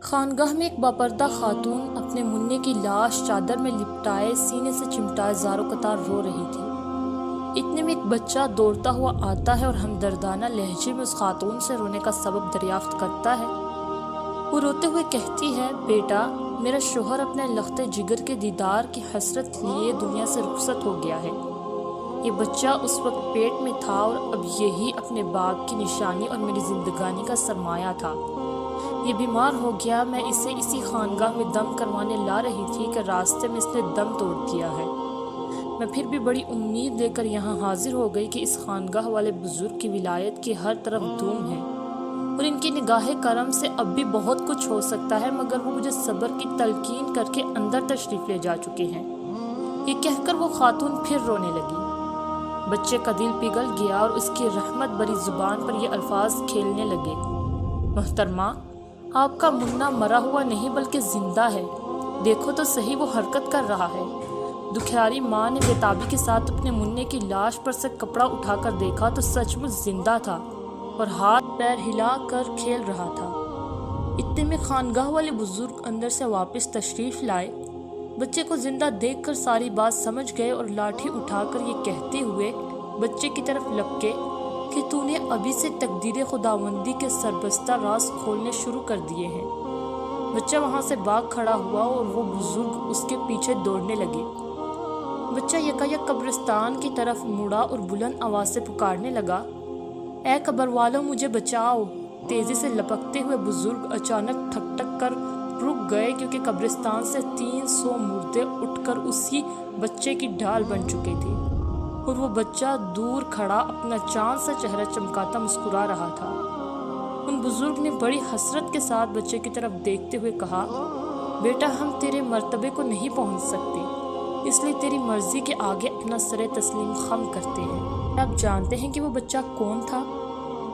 خانگاہ میں ایک باپردہ خاتون اپنے منع کی لاش چادر میں لپٹائے سینے سے چمٹائے زاروں قطار رو رہی تھی۔ اتنے میں ایک بچہ دوڑتا ہوا آتا ہے اور ہمدردانہ لہجے میں اس خاتون سے رونے کا سبب دریافت کرتا ہے۔ وہ روتے ہوئے کہتی ہے، بیٹا، میرا شوہر اپنے لخت جگر کے دیدار کی حسرت لیے دنیا سے رخصت ہو گیا ہے۔ یہ بچہ اس وقت پیٹ میں تھا اور اب یہی اپنے باپ کی نشانی اور میری زندگانی کا سرمایہ تھا۔ یہ بیمار ہو گیا، میں اسے اسی خانگاہ میں دم کروانے لا رہی تھی کہ راستے میں اس نے دم توڑ دیا ہے۔ میں پھر بھی بڑی امید لے کر یہاں حاضر ہو گئی کہ اس خانگاہ والے بزرگ کی ولایت کی ہر طرف دھوم ہے اور ان کی نگاہ کرم سے اب بھی بہت کچھ ہو سکتا ہے، مگر وہ مجھے صبر کی تلقین کر کے اندر تشریف لے جا چکے ہیں۔ یہ کہہ کر وہ خاتون پھر رونے لگی۔ بچے کا دل پگھل گیا اور اس کی رحمت بری زبان پر یہ الفاظ کھیلنے لگے، محترمہ، آپ کا منا مرا ہوا نہیں بلکہ زندہ ہے، دیکھو تو صحیح وہ حرکت کر رہا ہے۔ دکھیاری ماں نے بےتابی کے ساتھ اپنے منع کی لاش پر سے کپڑا اٹھا کر دیکھا تو سچ مچ زندہ تھا اور ہاتھ پیر ہلا کر کھیل رہا تھا۔ اتنے میں خانگاہ والے بزرگ اندر سے واپس تشریف لائے۔ بچے کو زندہ دیکھ کر ساری بات سمجھ گئے اور لاٹھی اٹھا کر یہ کہتے ہوئے بچے کی طرف لپکے کہ تو نے ابھی سے تقدیر خداوندی کے سربستہ راز کھولنے شروع کر دیے ہیں۔ بچہ وہاں سے بھاگ کھڑا ہوا اور وہ بزرگ اس کے پیچھے دوڑنے لگے۔ بچہ یکایک قبرستان کی طرف مڑا اور بلند آواز سے پکارنے لگا، اے قبر والوں، مجھے بچاؤ۔ تیزی سے لپکتے ہوئے بزرگ اچانک ٹھک ٹھک کر رک گئے کیونکہ قبرستان سے 300 مردے اٹھ کر اسی بچے کی ڈھال بن چکے تھے اور وہ بچہ دور کھڑا اپنا چاند سا چہرہ چمکاتا مسکرا رہا تھا۔ ان بزرگ نے بڑی حسرت کے ساتھ بچے کی طرف دیکھتے ہوئے کہا، بیٹا، ہم تیرے مرتبے کو نہیں پہنچ سکتے، اس لیے تیری مرضی کے آگے اپنا سر تسلیم خم کرتے ہیں۔ آپ جانتے ہیں کہ وہ بچہ کون تھا؟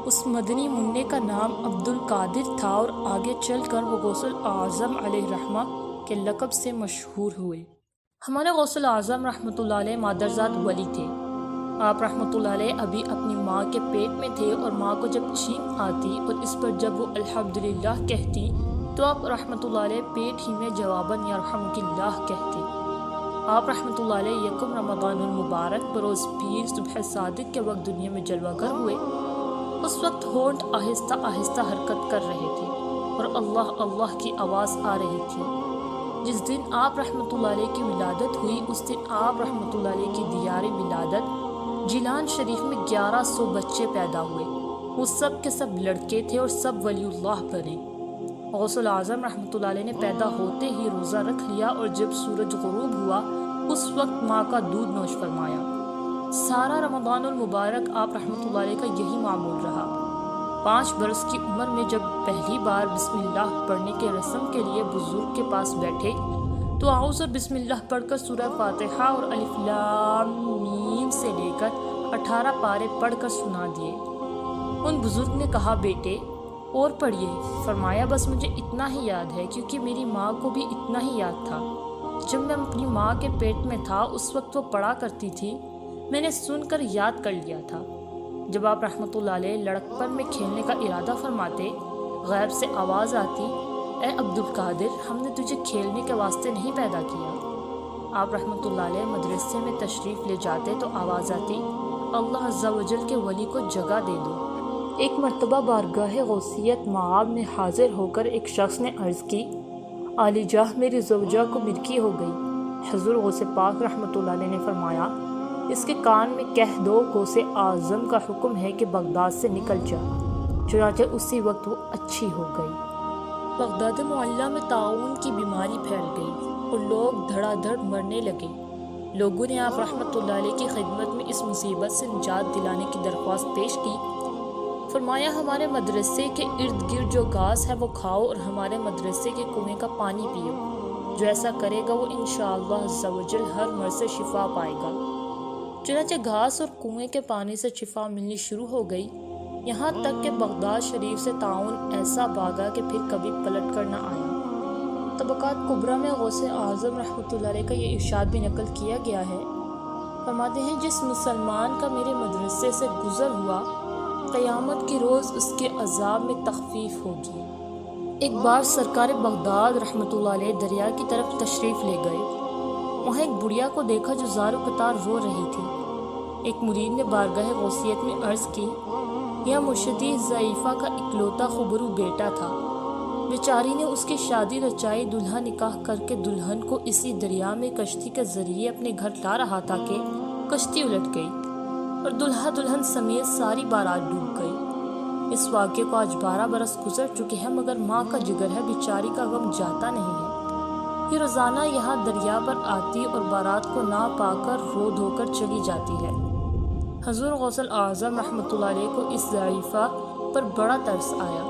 اس مدنی منع کا نام عبد القادر تھا اور آگے چل کر وہ غوث الاعظم علیہ الرحمہ کے لقب سے مشہور ہوئے۔ ہمارے غوث الاعظم رحمۃ اللہ علیہ مادرزاد ولی تھے۔ آپ رحمۃ اللہ علیہ ابھی اپنی ماں کے پیٹ میں تھے اور ماں کو جب چھینک آتی اور اس پر جب وہ الحمدللہ کہتی تو آپ رحمۃ اللہ علیہ پیٹ ہی میں جواباً یرحمک اللہ کہتے۔ آپ رحمۃ اللہ علیہ یکم رمضان المبارک بروز پیر صبح صادق کے وقت دنیا میں جلوہ گر ہوئے۔ اس وقت ہونٹ آہستہ آہستہ حرکت کر رہے تھے اور اللہ اللہ کی آواز آ رہی تھی۔ جس دن آپ رحمۃ اللہ علیہ کی ولادت ہوئی اس دن آپ رحمۃ اللہ علیہ کی دیار ولادت جیلان شریف میں 1100 بچے پیدا ہوئے۔ وہ سب کے سب لڑکے تھے اور سب ولی اللہ بنے۔ غوث الاعظم رحمۃ اللہ علیہ نے پیدا ہوتے ہی روزہ رکھ لیا اور جب سورج غروب ہوا اس وقت ماں کا دودھ نوش فرمایا۔ سارا رمضان المبارک آپ رحمۃ اللہ علیہ کا یہی معمول رہا۔ 5 برس کی عمر میں جب پہلی بار بسم اللہ پڑھنے کے رسم کے لیے بزرگ کے پاس بیٹھے تو اعوذ اور بسم اللہ پڑھ کر سورہ فاتحہ اور الف لام میم سے لے کر 18 پارے پڑھ کر سنا دیے۔ ان بزرگ نے کہا، بیٹے اور پڑھیے۔ فرمایا، بس مجھے اتنا ہی یاد ہے کیونکہ میری ماں کو بھی اتنا ہی یاد تھا۔ جب میں اپنی ماں کے پیٹ میں تھا اس وقت وہ پڑھا کرتی تھی، میں نے سن کر یاد کر لیا تھا۔ جب آپ رحمۃ اللہ علیہ لڑکپن میں کھیلنے کا ارادہ فرماتے، غیب سے آواز آتی، اے عبد القادر، ہم نے تجھے کھیلنے کے واسطے نہیں پیدا کیا۔ آپ رحمۃ اللہ علیہ مدرسے میں تشریف لے جاتے تو آواز آتی، اللہ عز و جل کے ولی کو جگہ دے دو۔ ایک مرتبہ بارگاہ غوثیت معاب میں حاضر ہو کر ایک شخص نے عرض کی، عالی جاہ میری زوجہ کو مرکی ہو گئی۔ حضور غوث پاک رحمۃ اللہ علیہ نے فرمایا، اس کے کان میں کہہ دو، غوث اعظم کا حکم ہے کہ بغداد سے نکل جا۔ چنانچہ اسی وقت وہ اچھی ہو گئی۔ بغداد معلیٰ میں طاعون کی بیماری پھیل گئی اور لوگ دھڑا دھڑ مرنے لگے۔ لوگوں نے آپ رحمۃ اللہ علیہ کی خدمت میں اس مصیبت سے نجات دلانے کی درخواست پیش کی۔ فرمایا، ہمارے مدرسے کے ارد گرد جو گھاس ہے وہ کھاؤ اور ہمارے مدرسے کے کنویں کا پانی پیو۔ جو ایسا کرے گا وہ انشاءاللہ عز و جل ہر مرض سے شفا پائے گا۔ چنانچہ گھاس اور کنویں کے پانی سے شفا ملنی شروع ہو گئی، یہاں تک کہ بغداد شریف سے طاعون ایسا بھاگا کہ پھر کبھی پلٹ کر نہ آیا۔ طبقات کبریٰ میں غوث اعظم رحمۃ اللہ علیہ کا یہ ارشاد بھی نقل کیا گیا ہے۔ فرماتے ہیں، جس مسلمان کا میرے مدرسے سے گزر ہوا، قیامت کے روز اس کے عذاب میں تخفیف ہوگی۔ ایک بار سرکار بغداد رحمۃ اللہ علیہ دریا کی طرف تشریف لے گئے۔ وہاں ایک بڑھیا کو دیکھا جو زار و قطار رو رہی تھی۔ ایک مرید نے بارگاہ غوثیت میں عرض کی، یہ مرشدی ضعیفہ کا اکلوتا خبرو بیٹا تھا، بیچاری نے اس کی شادی رچائی، دلہا نکاح کر کے دلہن کو اسی دریا میں کشتی کے ذریعے اپنے گھر لا رہا تھا کہ کشتی الٹ گئی اور دلہا دلہن سمیت ساری بارات ڈوب گئی۔ اس واقعے کو آج 12 برس گزر چکے ہیں، مگر ماں کا جگر ہے، بیچاری کا غم جاتا نہیں ہے۔ یہ روزانہ یہاں دریا پر آتی اور بارات کو نہ پا کر رو دھو کر چلی جاتی ہے۔ حضور غوث الاعظم رحمۃ اللہ علیہ کو اس ضعیفہ پر بڑا ترس آیا۔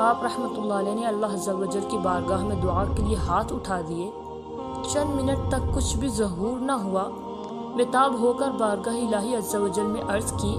آپ رحمۃ اللہ علیہ نے اللہ عز و جل کی بارگاہ میں دعا کے لیے ہاتھ اٹھا دیے۔ چند منٹ تک کچھ بھی ظہور نہ ہوا۔ بےتاب ہو کر بارگاہ الہی عز و جل میں عرض کی،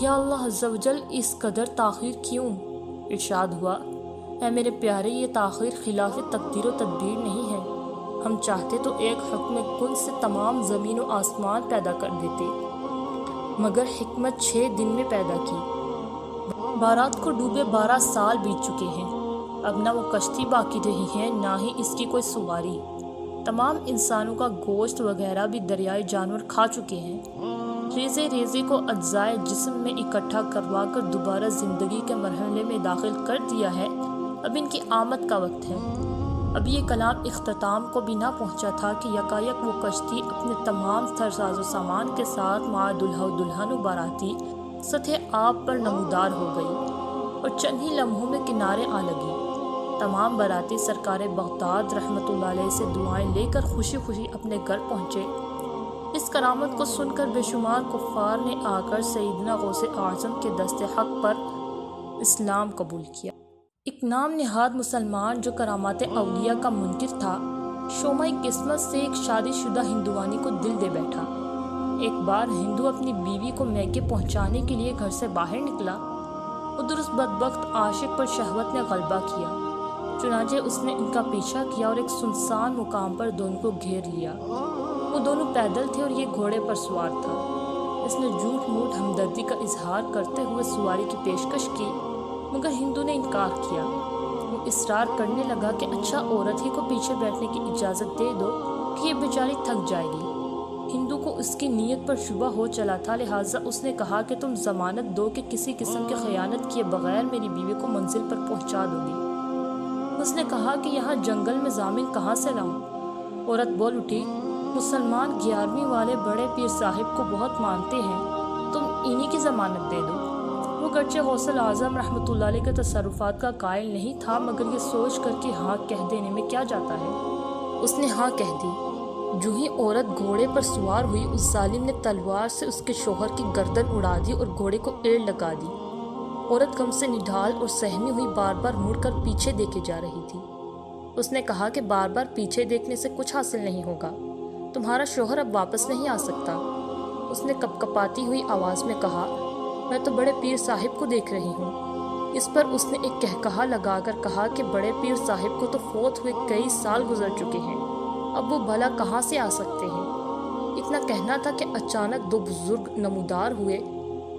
یا اللہ عز و جل، اس قدر تاخیر کیوں؟ ارشاد ہوا، اے میرے پیارے، یہ تاخیر خلاف تقدیر و تدبیر نہیں ہے۔ ہم چاہتے تو ایک حکم کن سے تمام زمین و آسمان پیدا کر دیتے، مگر حکمت 6 دن میں پیدا کی۔ بارات کو ڈوبے 12 سال بیت چکے ہیں، اب نہ وہ کشتی باقی رہی ہے نہ ہی اس کی کوئی سواری۔ تمام انسانوں کا گوشت وغیرہ بھی دریائی جانور کھا چکے ہیں۔ ریزے ریزے کو اجزائے جسم میں اکٹھا کروا کر دوبارہ زندگی کے مرحلے میں داخل کر دیا ہے، اب ان کی آمد کا وقت ہے۔ اب یہ کلام اختتام کو بھی نہ پہنچا تھا کہ یکایک وہ کشتی اپنے تمام ساز و سامان کے ساتھ مع دلہا و دلہن و باراتی سطح آب پر نمودار ہو گئی اور چند ہی لمحوں میں کنارے آ لگی۔ تمام باراتی سرکار بغداد رحمۃ اللہ علیہ سے دعائیں لے کر خوشی خوشی اپنے گھر پہنچے۔ اس کرامت کو سن کر بے شمار کفار نے آ کر سیدنا غوث اعظم کے دست حق پر اسلام قبول کیا۔ ایک نام نہاد مسلمان جو کرامات اولیاء کا منکر تھا، شومۂ قسمت سے ایک شادی شدہ ہندوانی کو دل دے بیٹھا۔ ایک بار ہندو اپنی بیوی کو میکے پہنچانے کے لیے گھر سے باہر نکلا۔ ادھر اس بدبخت عاشق پر شہوت نے غلبہ کیا، چنانچہ اس نے ان کا پیچھا کیا اور ایک سنسان مقام پر دونوں کو گھیر لیا۔ وہ دونوں پیدل تھے اور یہ گھوڑے پر سوار تھا۔ اس نے جھوٹ موٹ ہمدردی کا اظہار کرتے ہوئے سواری کی پیشکش کی، مگر ہندو نے انکار کیا۔ وہ اصرار کرنے لگا کہ اچھا، عورت ہی کو پیچھے بیٹھنے کی اجازت دے دو کہ یہ بیچاری تھک جائے گی۔ ہندو کو اس کی نیت پر شبہ ہو چلا تھا، لہٰذا اس نے کہا کہ تم ضمانت دو کہ کسی قسم کی خیانت کیے بغیر میری بیوی کو منزل پر پہنچا دو گی۔ اس نے کہا کہ یہاں جنگل میں ضامن کہاں سے لاؤں؟ عورت بول اٹھی، مسلمان 11ویں والے بڑے پیر صاحب کو بہت مانتے ہیں، تم انہی کی ضمانت دے دو۔ وہ گرچہ غوث الاعظم رحمۃ اللہ علیہ کے تصرفات کا قائل نہیں تھا، مگر یہ سوچ کر کہ ہاں کہہ دینے میں کیا جاتا ہے، اس نے ہاں کہہ دی۔ جو ہی عورت گھوڑے پر سوار ہوئی، اس ظالم نے تلوار سے اس کے شوہر کی گردن اڑا دی اور گھوڑے کو ایڑ لگا دی۔ عورت غم سے نڈھال اور سہمی ہوئی بار بار مڑ کر پیچھے دیکھے جا رہی تھی۔ اس نے کہا کہ بار بار پیچھے دیکھنے سے کچھ حاصل نہیں ہوگا، تمہارا شوہر اب واپس نہیں آ سکتا۔ اس نے کپکپاتی ہوئی آواز میں کہا، میں تو بڑے پیر صاحب کو دیکھ رہی ہوں۔ اس پر اس نے ایک کہکہا لگا کر کہا کہ بڑے پیر صاحب کو تو فوت ہوئے کئی سال گزر چکے ہیں، اب وہ بھلا کہاں سے آ سکتے ہیں؟ اتنا کہنا تھا کہ اچانک 2 بزرگ نمودار ہوئے۔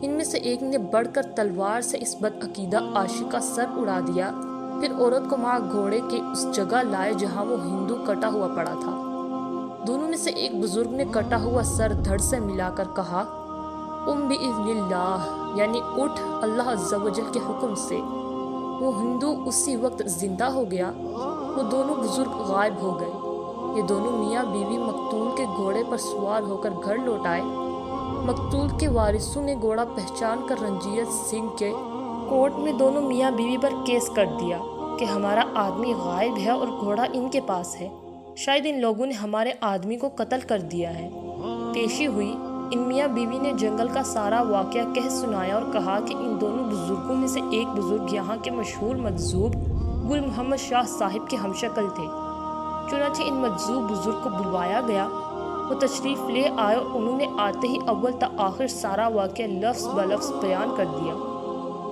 ان میں سے ایک نے بڑھ کر تلوار سے اس بدعقیدہ عاشق کا سر اڑا دیا، پھر عورت کو ماں گھوڑے کے اس جگہ لائے جہاں وہ ہندو کٹا ہوا پڑا تھا۔ دونوں میں سے ایک بزرگ نے کٹا ہوا سر دھڑ سے ملا کر کہا، بِإِذْنِ اللَّهِ، یعنی اٹھ اللہ عز و جل کے حکم سے۔ وہ ہندو اسی وقت زندہ ہو گیا۔ وہ دونوں بزرگ غائب ہو گئے۔ یہ دونوں میاں بیوی مقتول کے گھوڑے پر سوار ہو کر گھر لوٹ آئے۔ مقتول کے وارثوں نے گھوڑا پہچان کر رنجیت سنگھ کے کورٹ میں دونوں میاں بیوی پر کیس کر دیا کہ ہمارا آدمی غائب ہے اور گھوڑا ان کے پاس ہے، شاید ان لوگوں نے ہمارے آدمی کو قتل کر دیا ہے۔ پیشی ہوئی۔ ان میاں بیوی نے جنگل کا سارا واقعہ کہہ سنایا اور کہا کہ ان دونوں بزرگوں میں سے ایک بزرگ یہاں کے مشہور مجذوب گل محمد شاہ صاحب کے ہمشکل تھے۔ چنانچہ ان مجذوب بزرگ کو بلوایا گیا۔ وہ تشریف لے آئے اور انہوں نے آتے ہی اول تا آخر سارا واقعہ لفظ بلفظ بیان کر دیا۔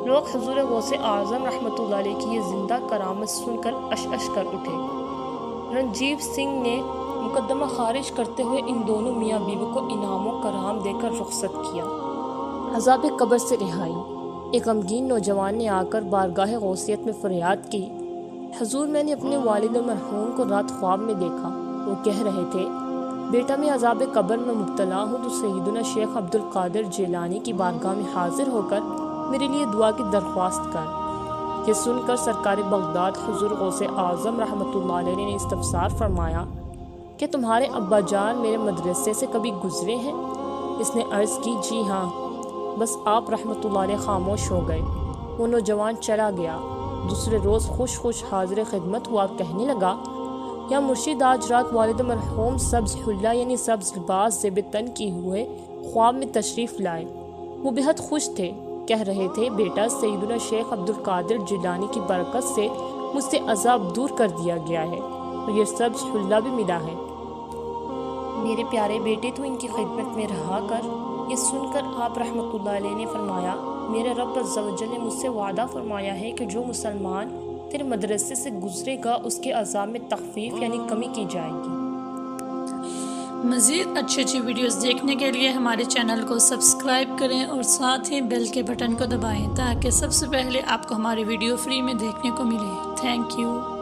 لوگ حضور غوث اعظم رحمۃ اللہ علیہ کی یہ زندہ کرامت سن کر اش اش کر اٹھے۔ رنجیت سنگھ نے مقدمہ خارج کرتے ہوئے ان دونوں میاں بیوی کو انعام و کرام دے کر رخصت کیا۔ عذاب قبر سے رہائی۔ ایک غمگین نوجوان نے آ کر بارگاہ غوثیت میں فریاد کی، حضور میں نے اپنے والد مرحوم کو رات خواب میں دیکھا، وہ کہہ رہے تھے بیٹا میں عذاب قبر میں مبتلا ہوں تو سیدنا شیخ عبد القادر جیلانی کی بارگاہ میں حاضر ہو کر میرے لیے دعا کی درخواست کر۔ یہ سن کر سرکار بغداد حضور غوث اعظم رحمۃ اللہ علیہ نے استفسار فرمایا کہ تمہارے ابا جان میرے مدرسے سے کبھی گزرے ہیں؟ اس نے عرض کی جی ہاں۔ بس آپ رحمۃ اللہ علیہ خاموش ہو گئے۔ وہ نوجوان چلا گیا۔ دوسرے روز خوش حاضر خدمت ہوا، کہنے لگا یا مرشد آج رات والد مرحوم سبز حلہ یعنی سبز لباس زیب تن کی ہوئے خواب میں تشریف لائے۔ وہ بہت خوش تھے، کہہ رہے تھے بیٹا سیدنا شیخ عبد القادر جیلانی کی برکت سے مجھ سے عذاب دور کر دیا گیا ہے اور یہ سبز حلہ بھی ملا ہے۔ میرے پیارے بیٹے تو ان کی خدمت میں رہا کر۔ یہ سن کر آپ رحمۃ اللہ علیہ نے فرمایا میرے رب عز و جل نے مجھ سے وعدہ فرمایا ہے کہ جو مسلمان تیرے مدرسے سے گزرے گا اس کے عذاب میں تخفیف یعنی کمی کی جائے گی۔ مزید اچھی ویڈیوز دیکھنے کے لیے ہمارے چینل کو سبسکرائب کریں اور ساتھ ہی بیل کے بٹن کو دبائیں تاکہ سب سے پہلے آپ کو ہماری ویڈیو فری میں دیکھنے کو ملے۔ Thank you.